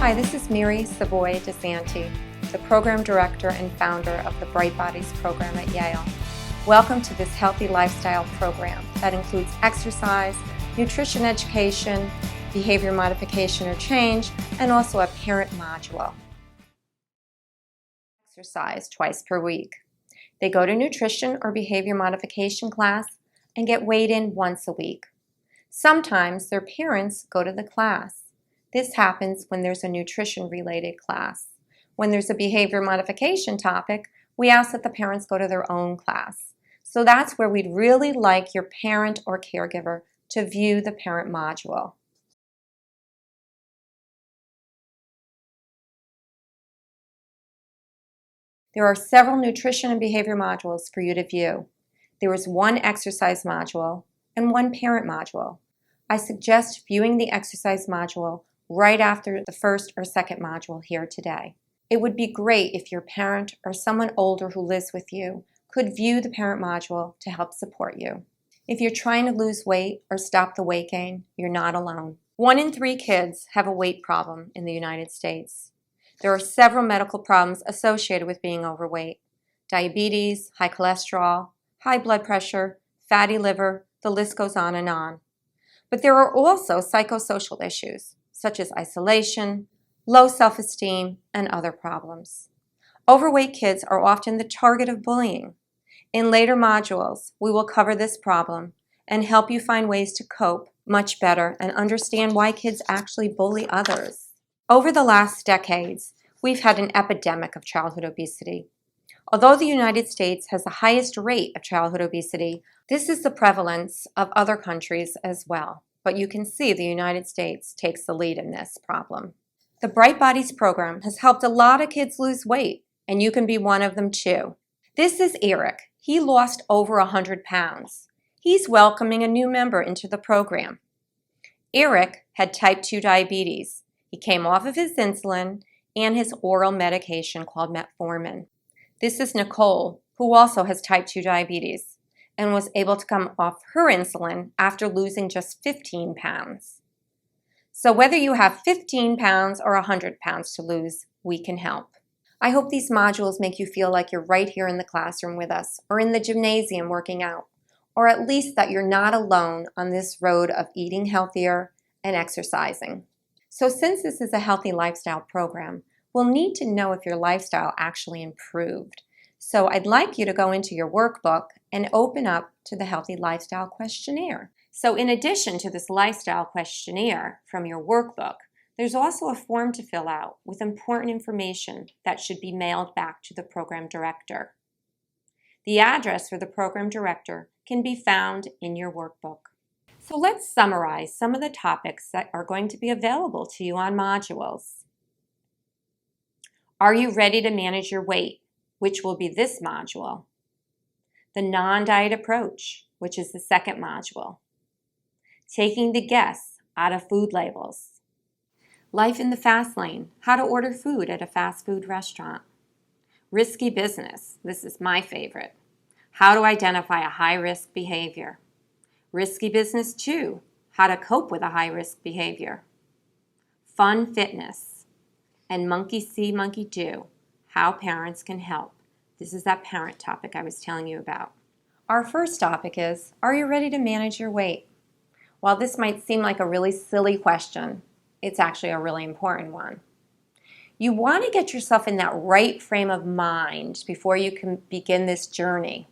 Hi, this is Mary Savoy DeSanti, the Program Director and founder of the Bright Bodies program at Yale. Welcome to this healthy lifestyle program that includes exercise, nutrition education, behavior modification or change, and also a parent module. Exercise twice per week. They go to nutrition or behavior modification class and get weighed in once a week. Sometimes their parents go to the class. This happens when there's a nutrition-related class. When there's a behavior modification topic, we ask that the parents go to their own class. So that's where we'd really like your parent or caregiver to view the parent module. There are several nutrition and behavior modules for you to view. There is one exercise module and one parent module. I suggest viewing the exercise module right after the first or second module here today. It would be great if your parent or someone older who lives with you could view the parent module to help support you. If you're trying to lose weight or stop the weight gain, you're not alone. 1 in 3 kids have a weight problem in the United States. There are several medical problems associated with being overweight: diabetes, high cholesterol, high blood pressure, fatty liver, the list goes on and on. But there are also psychosocial issues, such as isolation, low self-esteem, and other problems. Overweight kids are often the target of bullying. In later modules, we will cover this problem and help you find ways to cope much better and understand why kids actually bully others. Over the last decades, we've had an epidemic of childhood obesity. Although the United States has the highest rate of childhood obesity, this is the prevalence of other countries as well. But you can see the United States takes the lead in this problem. The Bright Bodies program has helped a lot of kids lose weight, and you can be one of them too. This is Eric. He lost over 100 pounds. He's welcoming a new member into the program. Eric had type 2 diabetes. He came off of his insulin and his oral medication called metformin. This is Nicole, who also has type 2 diabetes and was able to come off her insulin after losing just 15 pounds. So whether you have 15 pounds or 100 pounds to lose, we can help. I hope these modules make you feel like you're right here in the classroom with us or in the gymnasium working out, or at least that you're not alone on this road of eating healthier and exercising. So since this is a healthy lifestyle program, we'll need to know if your lifestyle actually improved. So I'd like you to go into your workbook and open up to the Healthy Lifestyle Questionnaire. So in addition to this lifestyle questionnaire from your workbook, there's also a form to fill out with important information that should be mailed back to the program director. The address for the program director can be found in your workbook. So let's summarize some of the topics that are going to be available to you on modules. Are you ready to manage your weight, which will be this module? The non-diet approach, which is the second module. Taking the guess out of food labels. Life in the fast lane, how to order food at a fast food restaurant. Risky business, this is my favorite. How to identify a high-risk behavior. Risky business 2, how to cope with a high-risk behavior. Fun fitness. And monkey see, monkey do, how parents can help. This is that parent topic I was telling you about. Our first topic is, are you ready to manage your weight? While this might seem like a really silly question, it's actually a really important one. You want to get yourself in that right frame of mind before you can begin this journey.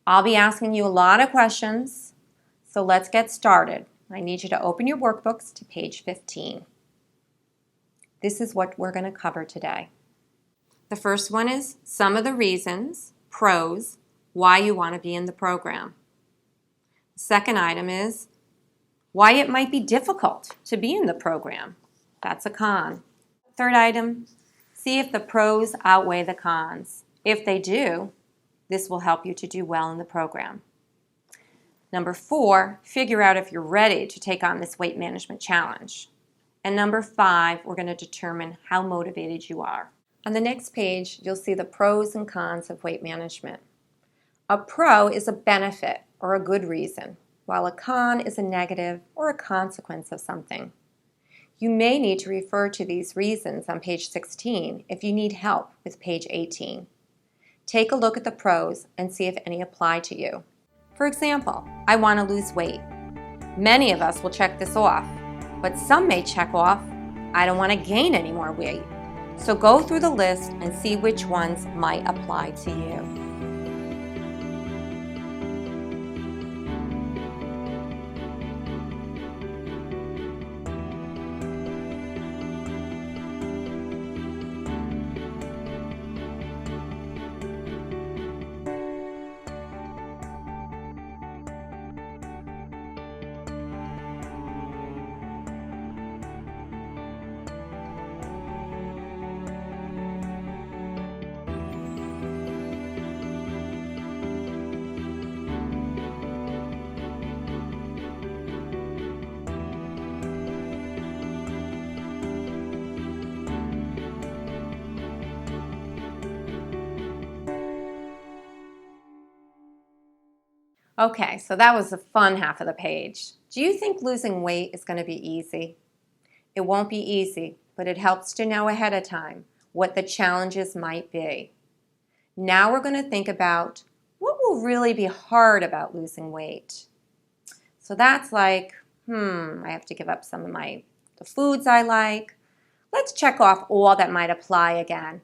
I'll be asking you a lot of questions, so let's get started. I need you to open your workbooks to page 15. This is what we're going to cover today. The first one is some of the reasons, pros, why you want to be in the program. The second item is why it might be difficult to be in the program. That's a con. Third item, see if the pros outweigh the cons. If they do, this will help you to do well in the program. Number 4, figure out if you're ready to take on this weight management challenge. And number 5, we're going to determine how motivated you are. On the next page, you'll see the pros and cons of weight management. A pro is a benefit or a good reason, while a con is a negative or a consequence of something. You may need to refer to these reasons on page 16 if you need help with page 18. Take a look at the pros and see if any apply to you. For example, I want to lose weight. Many of us will check this off, but some may check off, I don't want to gain any more weight. So go through the list and see which ones might apply to you. Okay, so that was the fun half of the page. Do you think losing weight is going to be easy? It won't be easy, but it helps to know ahead of time what the challenges might be. Now we're going to think about what will really be hard about losing weight. So that's like, I have to give up some of the foods I like. Let's check off all that might apply again.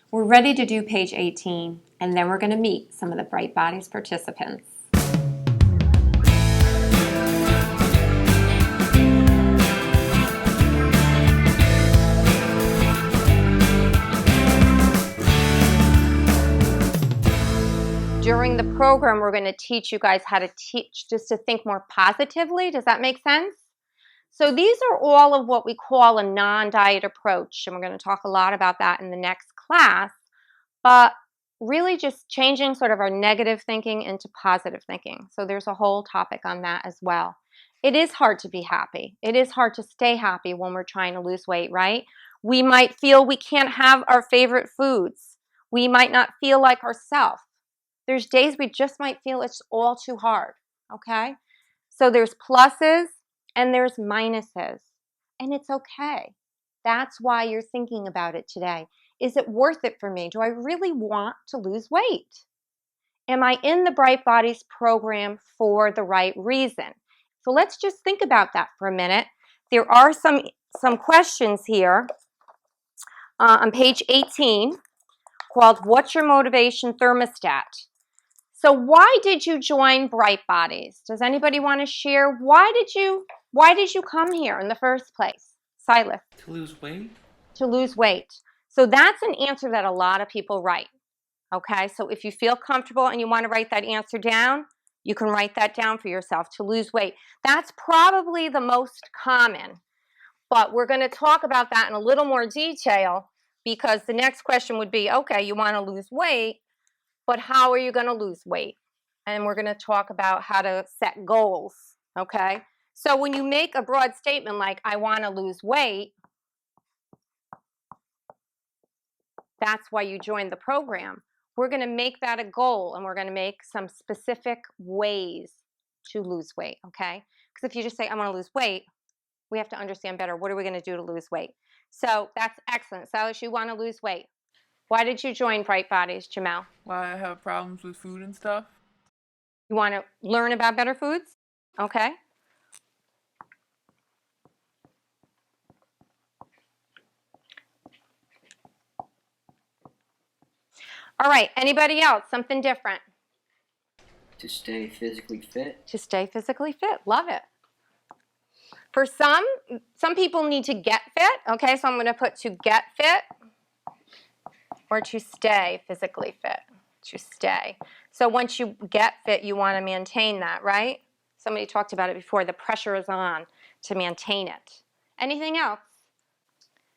We're ready to do page 18, and then we're going to meet some of the Bright Bodies participants. During the program, we're going to teach you guys how to just to think more positively. Does that make sense? So these are all of what we call a non-diet approach, and we're going to talk a lot about that in the next class, but really just changing sort of our negative thinking into positive thinking. So there's a whole topic on that as well. It is hard to be happy. It is hard to stay happy when we're trying to lose weight, right? We might feel we can't have our favorite foods. We might not feel like ourselves. There's days we just might feel it's all too hard, okay? So there's pluses and there's minuses, and it's okay. That's why you're thinking about it today. Is it worth it for me? Do I really want to lose weight? Am I in the Bright Bodies program for the right reason? So let's just think about that for a minute. There are some questions here on page 18 called What's Your Motivation Thermostat? So why did you join Bright Bodies? Does anybody want to share? Why did you come here in the first place? Silas. To lose weight? To lose weight. So that's an answer that a lot of people write. Okay, so if you feel comfortable and you want to write that answer down, you can write that down for yourself, to lose weight. That's probably the most common, but we're going to talk about that in a little more detail because the next question would be, okay, you want to lose weight, but how are you going to lose weight? And we're going to talk about how to set goals, okay? So when you make a broad statement like, I want to lose weight, that's why you joined the program. We're going to make that a goal, and we're going to make some specific ways to lose weight, okay? Because if you just say, I want to lose weight, we have to understand better, what are we going to do to lose weight? So that's excellent. Silas, you want to lose weight. Why did you join Bright Bodies, Jamel? Why I have problems with food and stuff. You want to learn about better foods? Okay. All right, anybody else? Something different. To stay physically fit. To stay physically fit. Love it. For some people need to get fit. Okay, so I'm going to put to get fit or to stay physically fit. To stay. So once you get fit, you want to maintain that, right? Somebody talked about it before. The pressure is on to maintain it. Anything else?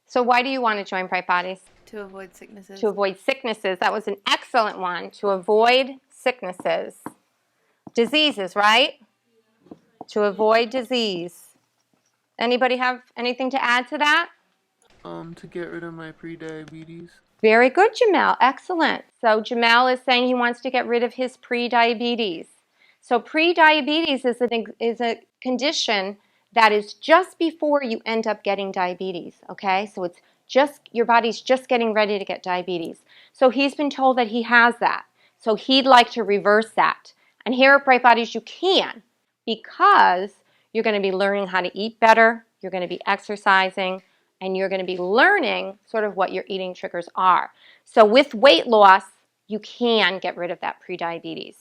So why do you want to join Bright Bodies? To avoid sicknesses. To avoid sicknesses. That was an excellent one. To avoid sicknesses. Diseases, right? To avoid disease. Anybody have anything to add to that? To get rid of my pre-diabetes. Very good, Jamel. Excellent. So Jamel is saying he wants to get rid of his pre-diabetes. So pre-diabetes is a condition that is just before you end up getting diabetes, okay? So it's just, your body's just getting ready to get diabetes. So he's been told that he has that. So he'd like to reverse that. And here at Bright Bodies, you can, because you're going to be learning how to eat better, you're going to be exercising, and you're going to be learning sort of what your eating triggers are. So with weight loss, you can get rid of that prediabetes,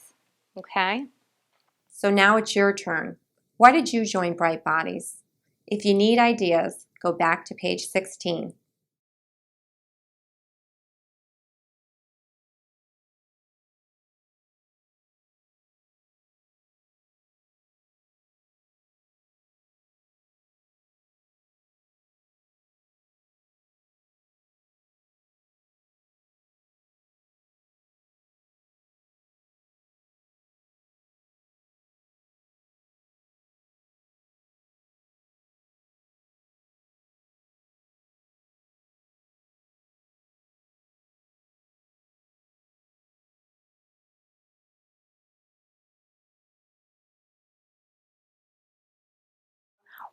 okay? So now it's your turn. Why did you join Bright Bodies? If you need ideas, go back to page 16.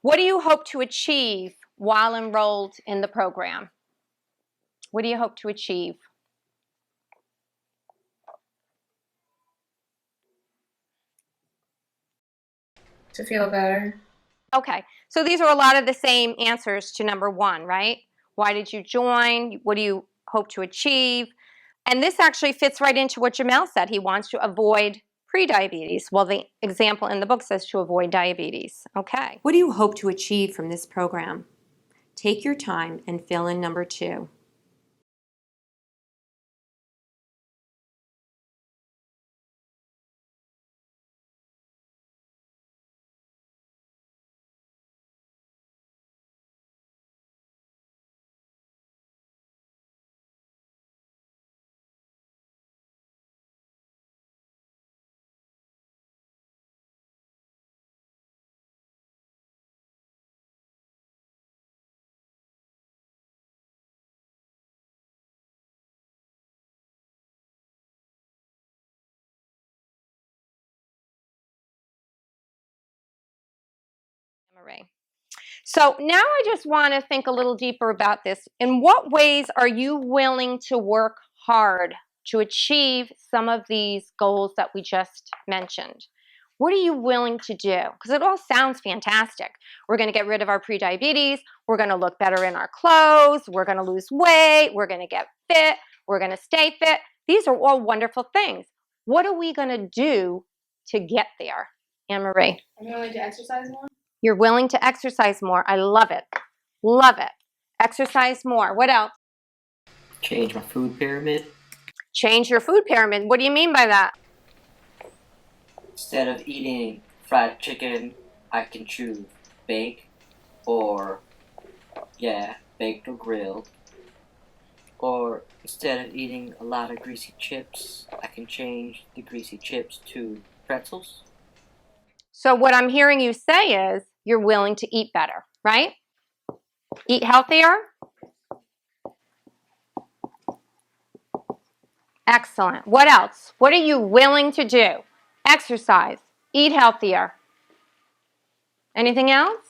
What do you hope to achieve while enrolled in the program? What do you hope to achieve? To feel better. Okay, so these are a lot of the same answers to number one, right? Why did you join? What do you hope to achieve? And this actually fits right into what Jamel said. He wants to avoid prediabetes. Well, the example in the book says to avoid diabetes. Okay. What do you hope to achieve from this program? Take your time and fill in number two. Marie. So now I just want to think a little deeper about this. In what ways are you willing to work hard to achieve some of these goals that we just mentioned? What are you willing to do? Because it all sounds fantastic. We're going to get rid of our prediabetes. We're going to look better in our clothes. We're going to lose weight. We're going to get fit. We're going to stay fit. These are all wonderful things. What are we going to do to get there? Anne-Marie. I'm willing to exercise more. You're willing to exercise more. I love it. Love it. Exercise more. What else? Change my food pyramid. Change your food pyramid. What do you mean by that? Instead of eating fried chicken, I can choose baked or, baked or grilled. Or instead of eating a lot of greasy chips, I can change the greasy chips to pretzels. So what I'm hearing you say is you're willing to eat better, right? Eat healthier? Excellent. What else? What are you willing to do? Exercise. Eat healthier. Anything else?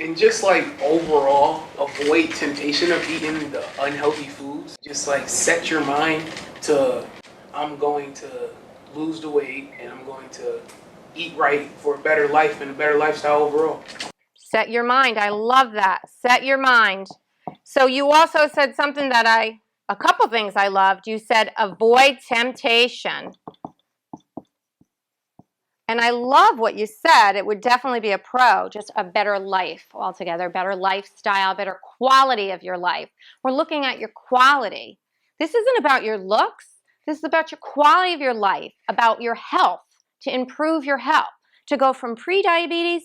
And just like overall avoid temptation of eating the unhealthy foods. Just like set your mind to, I'm going to lose the weight and I'm going to eat right for a better life and a better lifestyle overall. Set your mind. I love that. Set your mind. So you also said something that I a couple things I loved. You said avoid temptation. And I love what you said. It would definitely be a pro, just a better life altogether, better lifestyle, better quality of your life. We're looking at your quality. This isn't about your looks. This is about your quality of your life, about your health, to improve your health, to go from pre-diabetes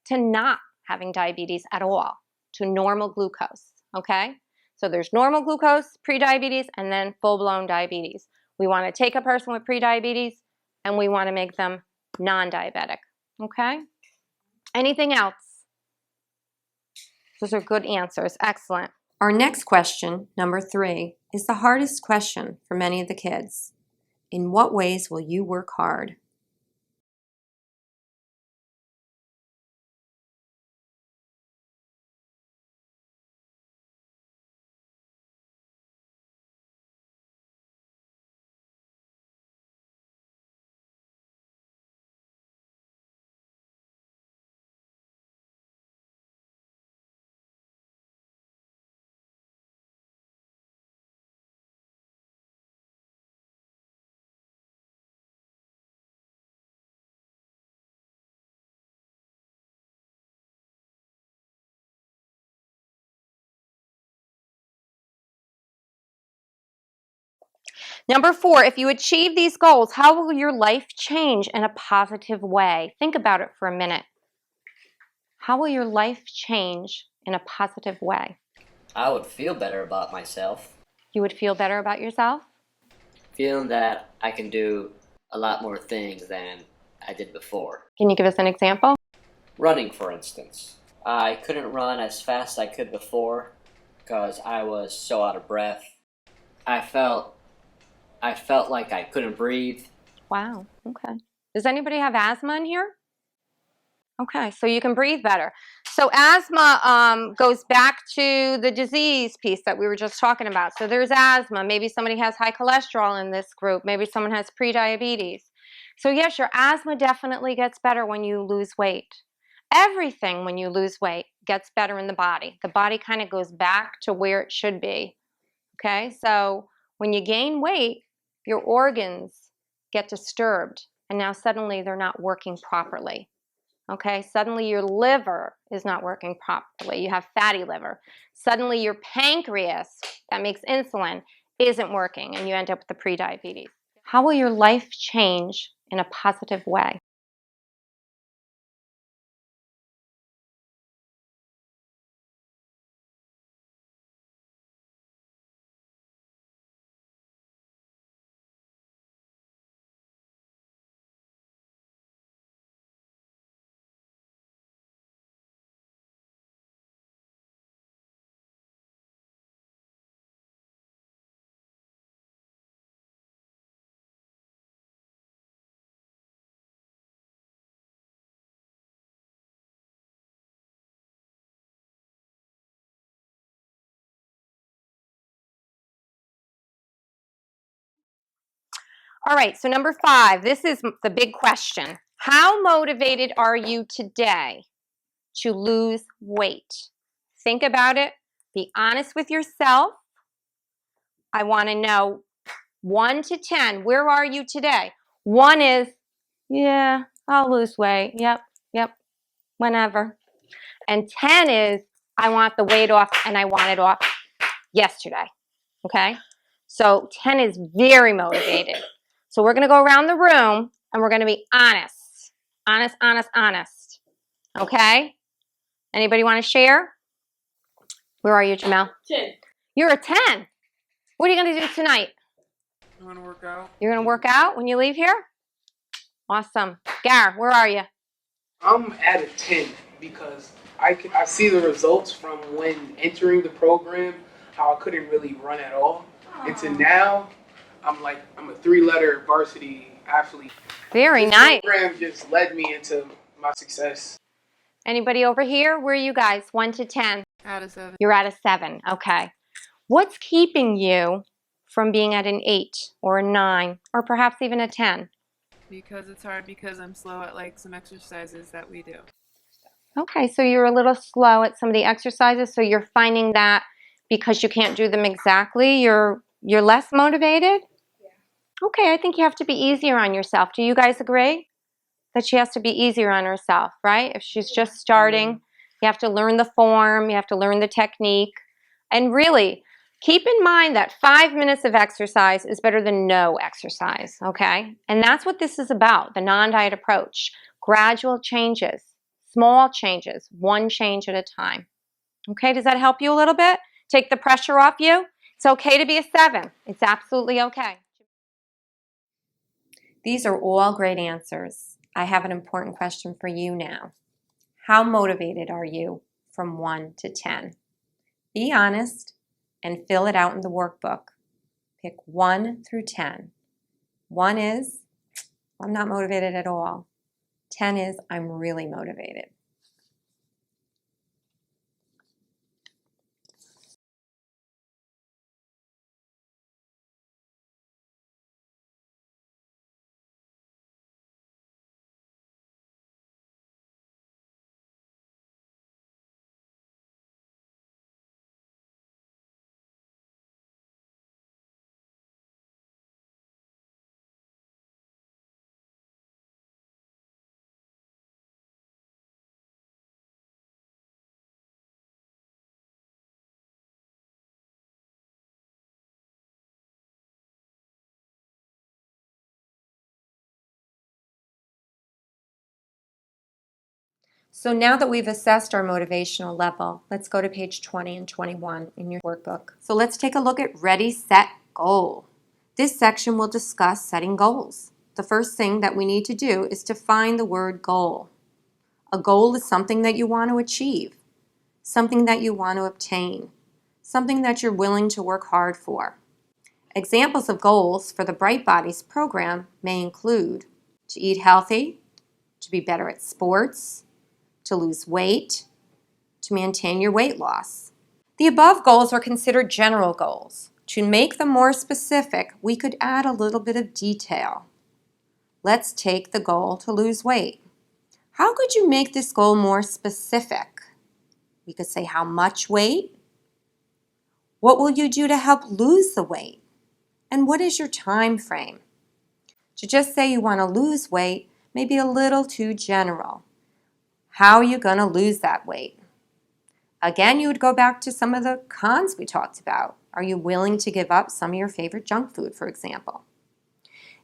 to not having diabetes at all, to normal glucose, okay? So there's normal glucose, pre-diabetes, and then full-blown diabetes. We want to take a person with pre-diabetes and we want to make them non-diabetic, okay? Anything else? Those are good answers. Excellent. Our next question, number 3, is the hardest question for many of the kids. In what ways will you work hard? Number 4, if you achieve these goals, how will your life change in a positive way? Think about it for a minute. How will your life change in a positive way? I would feel better about myself, You would feel better about yourself? feeling that I can do a lot more things than I did before. Can you give us an example? Running, for instance. I couldn't run as fast as I could before because I was so out of breath. I felt like I couldn't breathe. Wow, okay. Does anybody have asthma in here? Okay, so you can breathe better. So asthma goes back to the disease piece that we were just talking about. So there's asthma. Maybe somebody has high cholesterol in this group. Maybe someone has pre-diabetes. So yes, your asthma definitely gets better when you lose weight. Everything when you lose weight gets better in the body. The body kind of goes back to where it should be. Okay, so when you gain weight, your organs get disturbed, and now suddenly they're not working properly. Okay, suddenly your liver is not working properly. You have fatty liver. Suddenly your pancreas that makes insulin isn't working, and you end up with the pre-diabetes. How will your life change in a positive way? All right, so number 5, this is the big question. How motivated are you today to lose weight? Think about it. Be honest with yourself. I want to know 1 to 10. Where are you today? 1 is, yeah, I'll lose weight. Yep, whenever. And 10 is, I want the weight off and I want it off yesterday. Okay? So 10 is very motivated. So we're going to go around the room and we're going to be honest. Honest. Okay? Anybody want to share? Where are you, Jamel? 10. You're a 10. What are you going to do tonight? I'm gonna work out. You're going to work out when you leave here? Awesome. Gar, where are you? I'm at a 10 because I see the results from when entering the program, how I couldn't really run at all. And to now, I'm a 3-letter varsity athlete. Very This nice. program just led me into my success. Anybody over here? Where are you guys? 1 to 10. Out of 7. You're at a 7. Okay. What's keeping you from being at an 8 or a 9 or perhaps even a 10? Because it's hard because I'm slow at like some exercises that we do. Okay, so you're a little slow at some of the exercises, so you're finding that because you can't do them exactly, you're less motivated? Okay, I think you have to be easier on yourself. Do you guys agree? That she has to be easier on herself, right? If she's just starting, you have to learn the form, you have to learn the technique. And really, keep in mind that 5 minutes of exercise is better than no exercise, okay? And that's what this is about, the non-diet approach. Gradual changes, small changes, one change at a time. Okay, does that help you a little bit? Take the pressure off you? It's okay to be a 7. It's absolutely okay. These are all great answers. I have an important question for you now. How motivated are you from 1 to 10? Be honest and fill it out in the workbook. Pick 1 through 10. 1 is, I'm not motivated at all. 10 is, I'm really motivated. So now that we've assessed our motivational level, let's go to page 20 and 21 in your workbook. So let's take a look at Ready, Set, Goal. This section will discuss setting goals. The first thing that we need to do is define the word goal. A goal is something that you want to achieve, something that you want to obtain, something that you're willing to work hard for. Examples of goals for the Bright Bodies program may include to eat healthy, to be better at sports, to lose weight, to maintain your weight loss. The above goals are considered general goals. To make them more specific, we could add a little bit of detail. Let's take the goal to lose weight. How could you make this goal more specific? We could say how much weight? What will you do to help lose the weight? And what is your time frame? To just say you want to lose weight may be a little too general. How are you going to lose that weight? Again, you would go back to some of the cons we talked about. Are you willing to give up some of your favorite junk food, for example?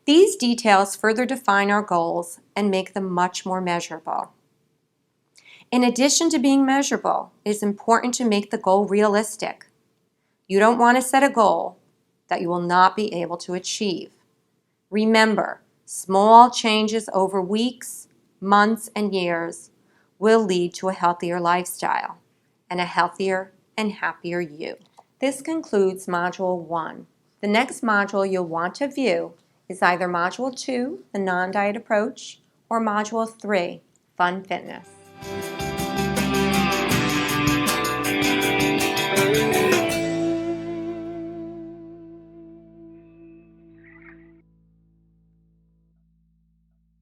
These details further define our goals and make them much more measurable. In addition to being measurable, it is important to make the goal realistic. You don't want to set a goal that you will not be able to achieve. Remember, small changes over weeks, months, and years will lead to a healthier lifestyle and a healthier and happier you. This concludes Module 1. The next module you'll want to view is either Module 2, the non-diet approach, or Module 3, Fun Fitness.